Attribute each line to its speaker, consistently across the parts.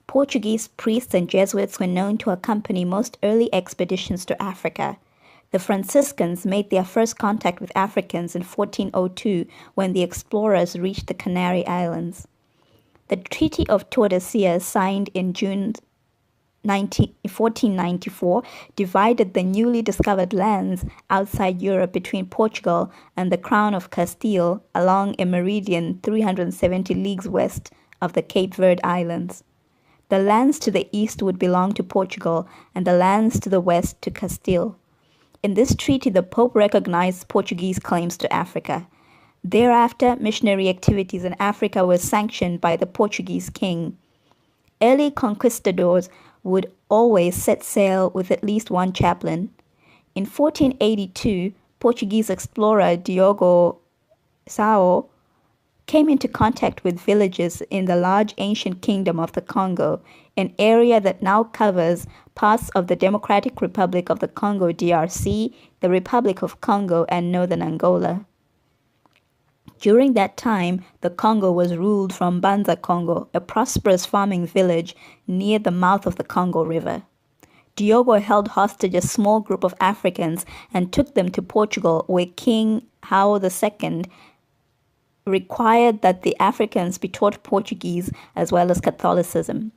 Speaker 1: Portuguese priests and Jesuits were known to accompany most early expeditions to Africa. The Franciscans made their first contact with Africans in 1402 when the explorers reached the Canary Islands. The Treaty of Tordesillas, signed in June 1494, divided the newly discovered lands outside Europe between Portugal and the Crown of Castile along a meridian 370 leagues west of the Cape Verde Islands. The lands to the east would belong to Portugal and the lands to the west to Castile. In this treaty, the Pope recognized Portuguese claims to Africa. Thereafter, missionary activities in Africa were sanctioned by the Portuguese king. Early conquistadors would always set sail with at least one chaplain. In 1482, Portuguese explorer Diogo Sao came into contact with villages in the large ancient kingdom of the Congo, an area that now covers parts of the Democratic Republic of the Congo DRC, the Republic of Congo, and northern Angola. During that time, the Congo was ruled from Banza Congo, a prosperous farming village near the mouth of the Congo River. Diogo held hostage a small group of Africans and took them to Portugal, where King Hao II required that the Africans be taught Portuguese as well as Catholicism.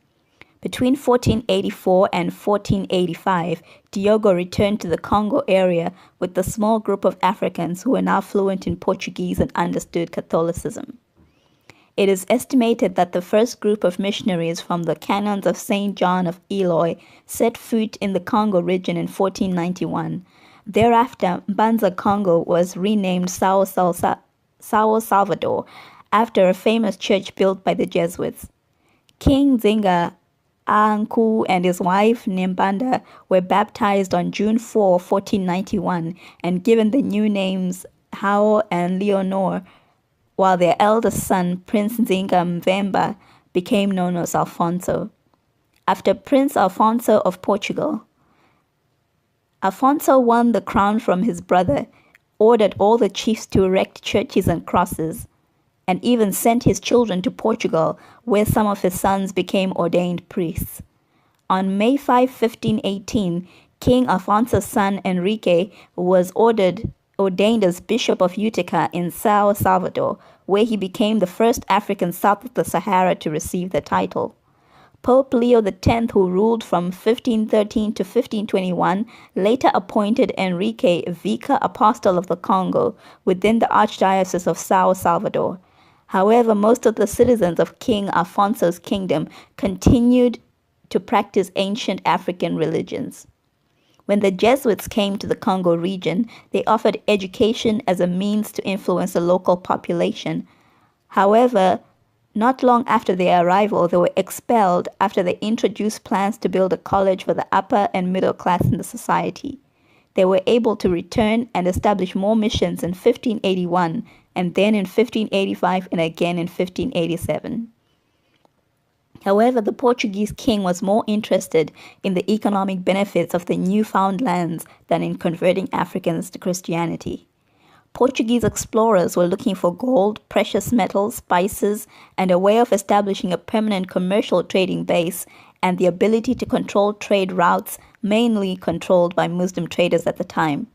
Speaker 1: Between 1484 and 1485, Diogo returned to the Congo area with the small group of Africans who were now fluent in Portuguese and understood Catholicism. It is estimated that the first group of missionaries from the canons of St. John of Eloy set foot in the Congo region in 1491. Thereafter, Banza Congo was renamed Sao Salvador, after a famous church built by the Jesuits. King Zinga Aanku and his wife Nimbanda were baptized on June 4, 1491, and given the new names Hao and Leonor, while their eldest son, Prince Zinga Mvemba, became known as Alfonso, after Prince Alfonso of Portugal. Alfonso won the crown from his brother, ordered all the chiefs to erect churches and crosses, and even sent his children to Portugal, where some of his sons became ordained priests. On May 5, 1518, King Alfonso's son Enrique was ordained as Bishop of Utica in Sao Salvador, where he became the first African south of the Sahara to receive the title. Pope Leo X, who ruled from 1513 to 1521, later appointed Enrique Vicar Apostle of the Congo within the Archdiocese of Sao Salvador. However, most of the citizens of King Alfonso's kingdom continued to practice ancient African religions. When the Jesuits came to the Congo region, they offered education as a means to influence the local population. However, not long after their arrival, they were expelled after they introduced plans to build a college for the upper and middle class in the society. They were able to return and establish more missions in 1581, and then in 1585 and again in 1587. However, the Portuguese king was more interested in the economic benefits of the newfound lands than in converting Africans to Christianity. Portuguese explorers were looking for gold, precious metals, spices, and a way of establishing a permanent commercial trading base and the ability to control trade routes mainly controlled by Muslim traders at the time.